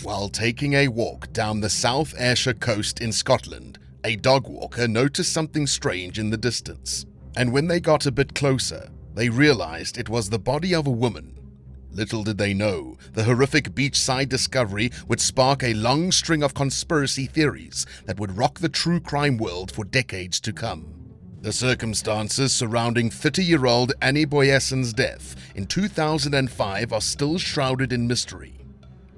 While taking a walk down the South Ayrshire coast in Scotland, a dog walker noticed something strange in the distance, and when they got a bit closer, they realized it was the body of a woman. Little did they know, the horrific beachside discovery would spark a long string of conspiracy theories that would rock the true crime world for decades to come. The circumstances surrounding 30-year-old Annie Börjesson's death in 2005 are still shrouded in mystery.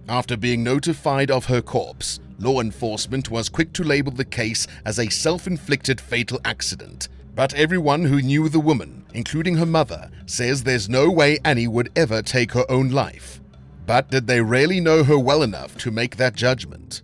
After being notified of her corpse, law enforcement was quick to label the case as a self-inflicted fatal accident. But everyone who knew the woman, including her mother, says there's no way Annie would ever take her own life. But did they really know her well enough to make that judgment?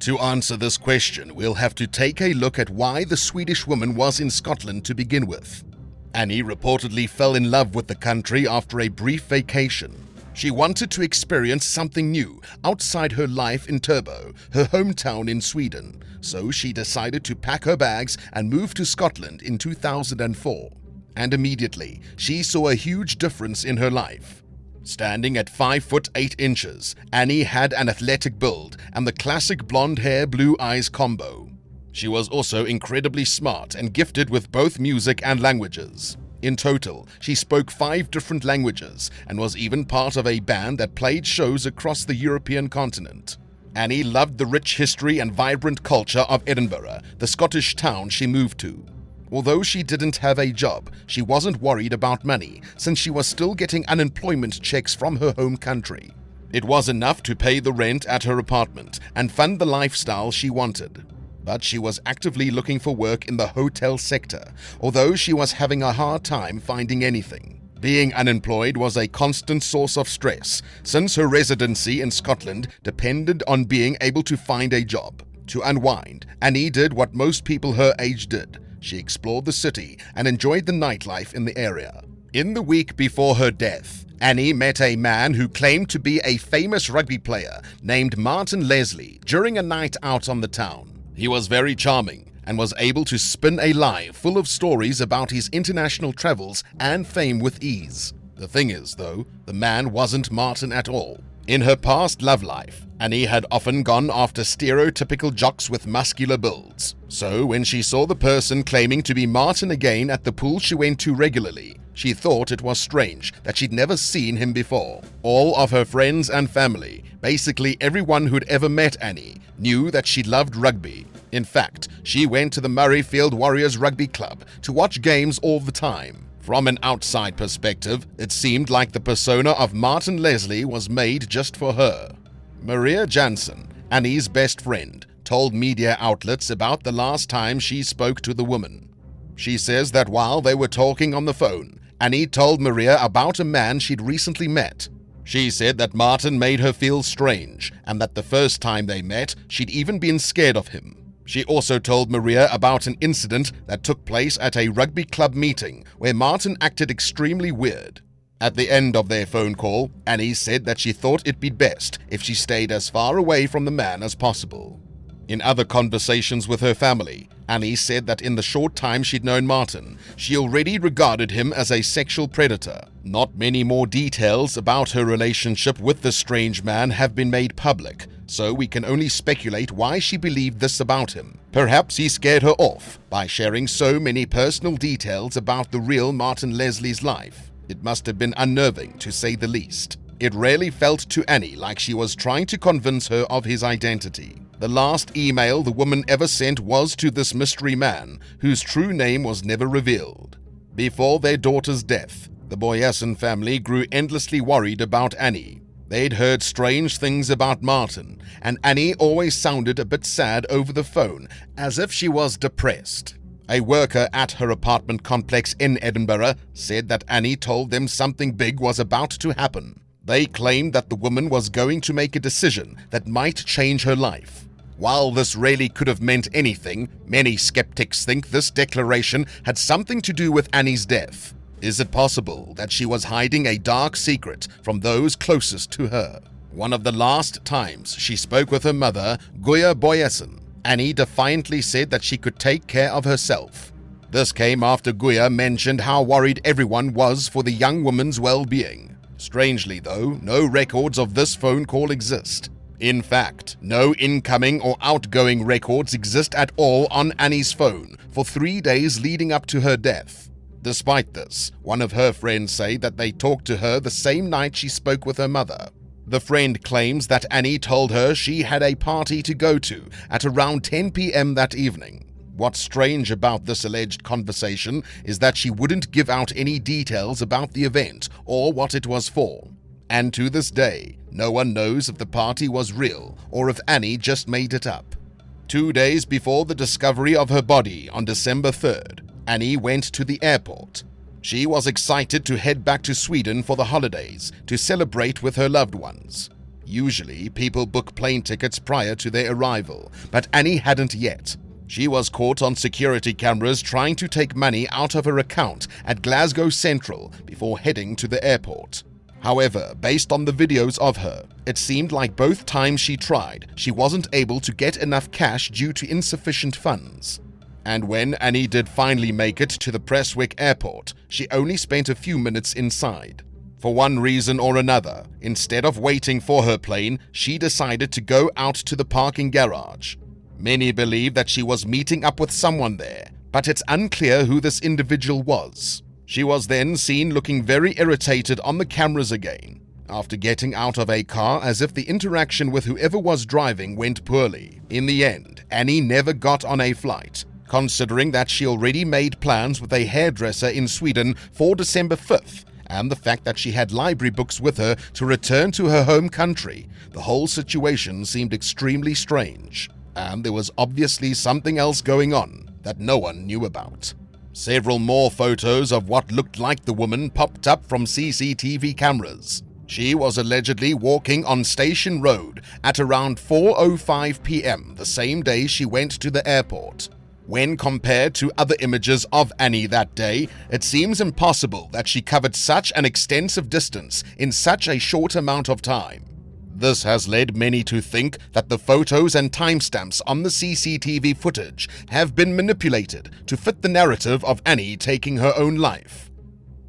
To answer this question, we'll have to take a look at why the Swedish woman was in Scotland to begin with. Annie reportedly fell in love with the country after a brief vacation. She wanted to experience something new outside her life in Turbo, her hometown in Sweden, so she decided to pack her bags and move to Scotland in 2004. And immediately, she saw a huge difference in her life. Standing at 5 foot 8 inches, Annie had an athletic build and the classic blonde hair, blue eyes combo. She was also incredibly smart and gifted with both music and languages. In total, she spoke 5 different languages and was even part of a band that played shows across the European continent. Annie loved the rich history and vibrant culture of Edinburgh, the Scottish town she moved to. Although she didn't have a job, she wasn't worried about money since she was still getting unemployment checks from her home country. It was enough to pay the rent at her apartment and fund the lifestyle she wanted. But she was actively looking for work in the hotel sector, although she was having a hard time finding anything. Being unemployed was a constant source of stress, since her residency in Scotland depended on being able to find a job. To unwind, Annie did what most people her age did. She explored the city and enjoyed the nightlife in the area. In the week before her death, Annie met a man who claimed to be a famous rugby player named Martin Leslie during a night out on the town. He was very charming and was able to spin a lie full of stories about his international travels and fame with ease. The thing is, though, the man wasn't Martin at all. In her past love life, Annie had often gone after stereotypical jocks with muscular builds. So when she saw the person claiming to be Martin again at the pool she went to regularly, she thought it was strange that she'd never seen him before. All of her friends and family, basically everyone who'd ever met Annie, knew that she loved rugby. In fact, she went to the Murrayfield Warriors Rugby Club to watch games all the time. From an outside perspective, it seemed like the persona of Martin Leslie was made just for her. Maria JANSSON, Annie's best friend, told media outlets about the last time she spoke to the woman. She says that while they were talking on the phone, Annie told Maria about a man she'd recently met. She said that Martin made her feel strange and that the first time they met, she'd even been scared of him. She also told Maria about an incident that took place at a rugby club meeting where Martin acted extremely weird. At the end of their phone call, Annie said that she thought it'd be best if she stayed as far away from the man as possible. In other conversations with her family, Annie said that in the short time she'd known Martin, she already regarded him as a sexual predator. Not many more details about her relationship with the strange man have been made public, so we can only speculate why she believed this about him. Perhaps he scared her off by sharing so many personal details about the real Martin Leslie's life. It must have been unnerving, to say the least. It really felt to Annie like she was trying to convince her of his identity. The last email the woman ever sent was to this mystery man, whose true name was never revealed. Before their daughter's death, the Börjesson family grew endlessly worried about Annie. They'd heard strange things about Martin, and Annie always sounded a bit sad over the phone, as if she was depressed. A worker at her apartment complex in Edinburgh said that Annie told them something big was about to happen. They claimed that the woman was going to make a decision that might change her life. While this really could have meant anything, many skeptics think this declaration had something to do with Annie's death. Is it possible that she was hiding a dark secret from those closest to her? One of the last times she spoke with her mother, Börjesson, Annie defiantly said that she could take care of herself. This came after Guya mentioned how worried everyone was for the young woman's well-being. Strangely though, no records of this phone call exist. In fact, no incoming or outgoing records exist at all on Annie's phone for 3 days leading up to her death. Despite this, one of her friends say that they talked to her the same night she spoke with her mother. The friend claims that Annie told her she had a party to go to at around 10 p.m. that evening. What's strange about this alleged conversation is that she wouldn't give out any details about the event or what it was for. And to this day, no one knows if the party was real or if Annie just made it up. 2 days before the discovery of her body on December 3rd, Annie went to the airport. She was excited to head back to Sweden for the holidays to celebrate with her loved ones. Usually, people book plane tickets prior to their arrival, but Annie hadn't yet. She was caught on security cameras trying to take money out of her account at Glasgow Central before heading to the airport. However, based on the videos of her, it seemed like both times she tried, she wasn't able to get enough cash due to insufficient funds. And when Annie did finally make it to the Prestwick airport, she only spent a few minutes inside. For one reason or another, instead of waiting for her plane, she decided to go out to the parking garage. Many believe that she was meeting up with someone there, but it's unclear who this individual was. She was then seen looking very irritated on the cameras again, after getting out of a car as if the interaction with whoever was driving went poorly. In the end, Annie never got on a flight, considering that she already made plans with a hairdresser in Sweden for December 5th, and the fact that she had library books with her to return to her home country. The whole situation seemed extremely strange, and there was obviously something else going on that no one knew about. Several more photos of what looked like the woman popped up from CCTV cameras. She was allegedly walking on Station Road at around 4:05 p.m. the same day she went to the airport. When compared to other images of Annie that day, it seems impossible that she covered such an extensive distance in such a short amount of time. This has led many to think that the photos and timestamps on the CCTV footage have been manipulated to fit the narrative of Annie taking her own life.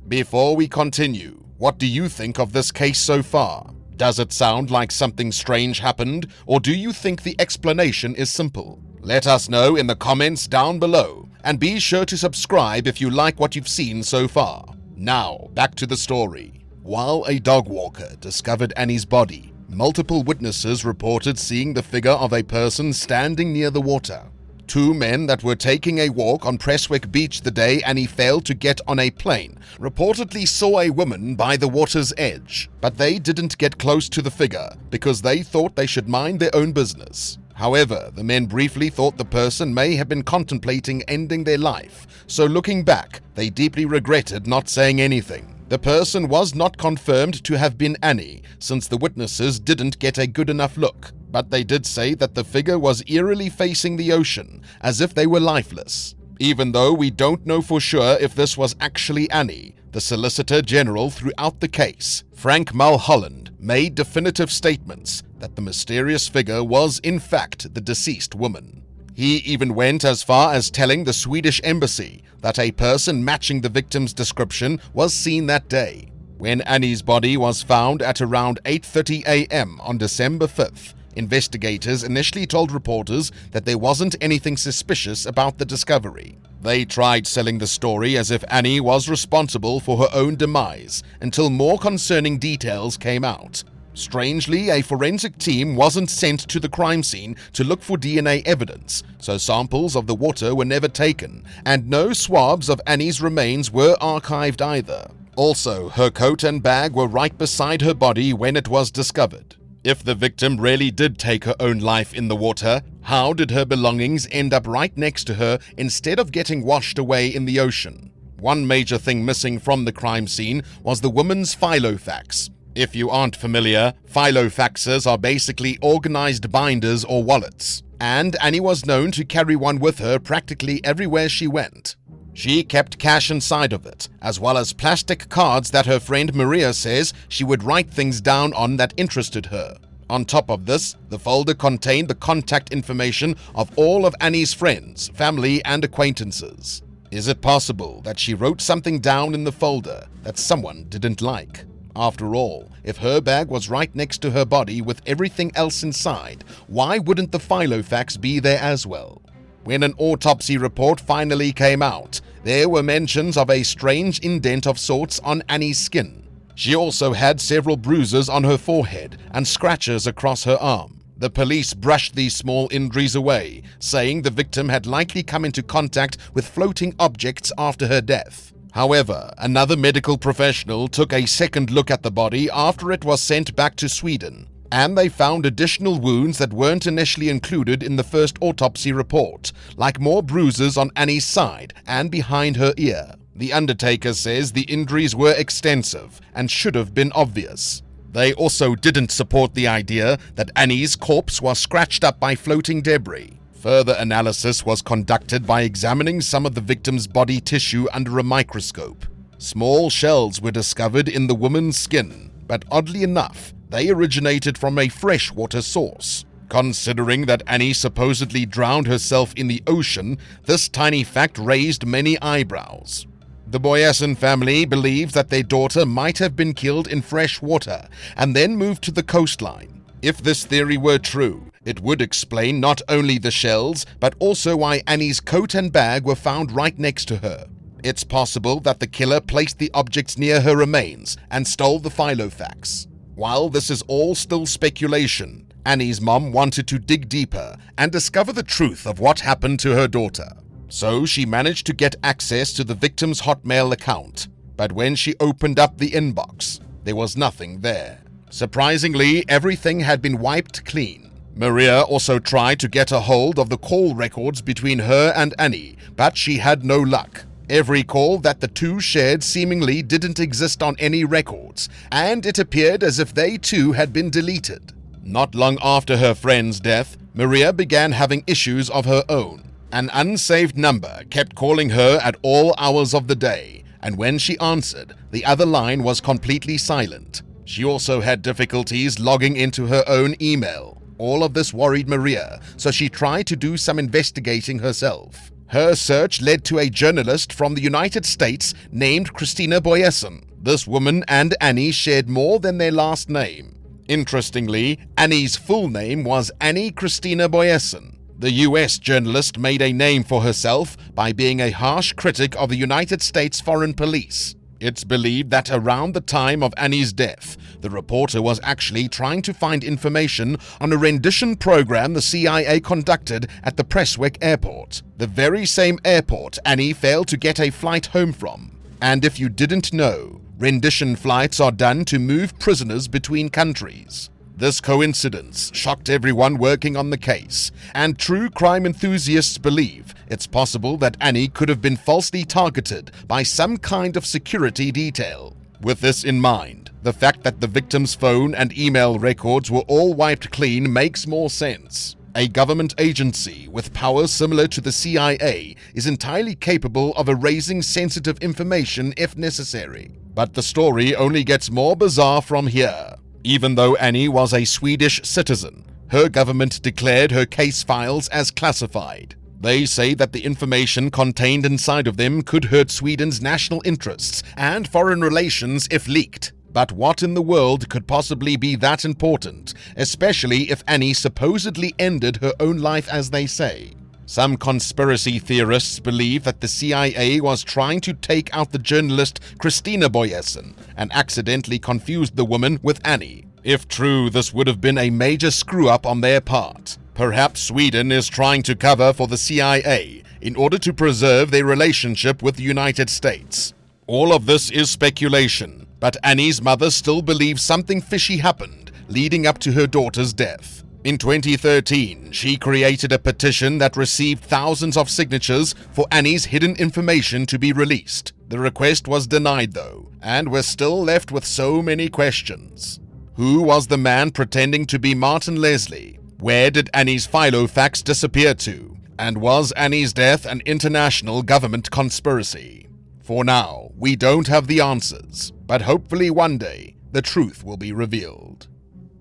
Before we continue, what do you think of this case so far? Does it sound like something strange happened, or do you think the explanation is simple? Let us know in the comments down below, and be sure to subscribe if you like what you've seen so far. Now, back to the story. While a dog walker discovered Annie's body, multiple witnesses reported seeing the figure of a person standing near the water. 2 men that were taking a walk on Prestwick Beach the day Annie failed to get on a plane reportedly saw a woman by the water's edge, but they didn't get close to the figure because they thought they should mind their own business. However, the men briefly thought the person may have been contemplating ending their life, so looking back, they deeply regretted not saying anything. The person was not confirmed to have been Annie, since the witnesses didn't get a good enough look, but they did say that the figure was eerily facing the ocean, as if they were lifeless. Even though we don't know for sure if this was actually Annie, the Solicitor General throughout the case, Frank Mulholland, made definitive statements that the mysterious figure was in fact the deceased woman. He even went as far as telling the Swedish embassy that a person matching the victim's description was seen that day. When Annie's body was found at around 8:30 a.m. on December 5th, investigators initially told reporters that there wasn't anything suspicious about the discovery. They tried selling the story as if Annie was responsible for her own demise until more concerning details came out. Strangely, a forensic team wasn't sent to the crime scene to look for DNA evidence, so samples of the water were never taken, and no swabs of Annie's remains were archived either. Also, her coat and bag were right beside her body when it was discovered. If the victim really did take her own life in the water, how did her belongings end up right next to her instead of getting washed away in the ocean? One major thing missing from the crime scene was the woman's filofax. If you aren't familiar, filofaxes are basically organized binders or wallets, and Annie was known to carry one with her practically everywhere she went. She kept cash inside of it, as well as plastic cards that her friend Maria says she would write things down on that interested her. On top of this, the folder contained the contact information of all of Annie's friends, family, and acquaintances. Is it possible that she wrote something down in the folder that someone didn't like? After all, if her bag was right next to her body with everything else inside, why wouldn't the filofax be there as well? When an autopsy report finally came out, there were mentions of a strange indent of sorts on Annie's skin. She also had several bruises on her forehead and scratches across her arm. The police brushed these small injuries away, saying the victim had likely come into contact with floating objects after her death. However, another medical professional took a second look at the body after it was sent back to Sweden, and they found additional wounds that weren't initially included in the first autopsy report, like more bruises on Annie's side and behind her ear. The undertaker says the injuries were extensive and should have been obvious. They also didn't support the idea that Annie's corpse was scratched up by floating debris. Further analysis was conducted by examining some of the victim's body tissue under a microscope. Small shells were discovered in the woman's skin, but oddly enough, they originated from a freshwater source. Considering that Annie supposedly drowned herself in the ocean, this tiny fact raised many eyebrows. The Börjesson family believes that their daughter might have been killed in fresh water and then moved to the coastline. If this theory were true, it would explain not only the shells, but also why Annie's coat and bag were found right next to her. It's possible that the killer placed the objects near her remains and stole the filofax. While this is all still speculation, Annie's mom wanted to dig deeper and discover the truth of what happened to her daughter. So she managed to get access to the victim's Hotmail account. But when she opened up the inbox, there was nothing there. Surprisingly, everything had been wiped clean. Maria also tried to get a hold of the call records between her and Annie, but she had no luck. Every call that the two shared seemingly didn't exist on any records, and it appeared as if they too had been deleted. Not long after her friend's death, Maria began having issues of her own. An unsaved number kept calling her at all hours of the day, and when she answered, the other line was completely silent. She also had difficulties logging into her own email. All of this worried Maria, so she tried to do some investigating herself. Her search led to a journalist from the United States named KRISTINA Börjesson. This woman and Annie shared more than their last name. Interestingly, Annie's full name was Annie KRISTINA Börjesson. The US journalist made a name for herself by being a harsh critic of the United States Foreign Police. It's believed that around the time of Annie's death, the reporter was actually trying to find information on a rendition program the CIA conducted at the Prestwick airport, the very same airport Annie failed to get a flight home from. And if you didn't know, rendition flights are done to move prisoners between countries. This coincidence shocked everyone working on the case, and true crime enthusiasts believe it's possible that Annie could have been falsely targeted by some kind of security detail. With this in mind, the fact that the victim's phone and email records were all wiped clean makes more sense. A government agency with powers similar to the CIA is entirely capable of erasing sensitive information if necessary. But the story only gets more bizarre from here. Even though Annie was a Swedish citizen, her government declared her case files as classified. They say that the information contained inside of them could hurt Sweden's national interests and foreign relations if leaked. But what in the world could possibly be that important, especially if Annie supposedly ended her own life as they say? Some conspiracy theorists believe that the CIA was trying to take out the journalist KRISTINA Börjesson and accidentally confused the woman with Annie. If true, this would have been a major screw-up on their part. Perhaps Sweden is trying to cover for the CIA in order to preserve their relationship with the United States. All of this is speculation, but Annie's mother still believes something fishy happened leading up to her daughter's death. In 2013, she created a petition that received thousands of signatures for Annie's hidden information to be released. The request was denied though, and we're still left with so many questions. Who was the man pretending to be Martin Leslie? Where did Annie's filofax disappear to? And was Annie's death an international government conspiracy? For now, we don't have the answers, but hopefully one day, the truth will be revealed.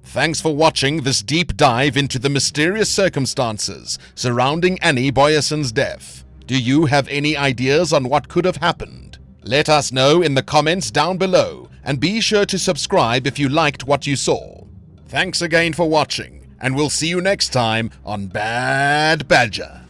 Thanks for watching this deep dive into the mysterious circumstances surrounding Annie Börjesson's death. Do you have any ideas on what could have happened? Let us know in the comments down below, and be sure to subscribe if you liked what you saw. Thanks again for watching, and we'll see you next time on Bad Badger.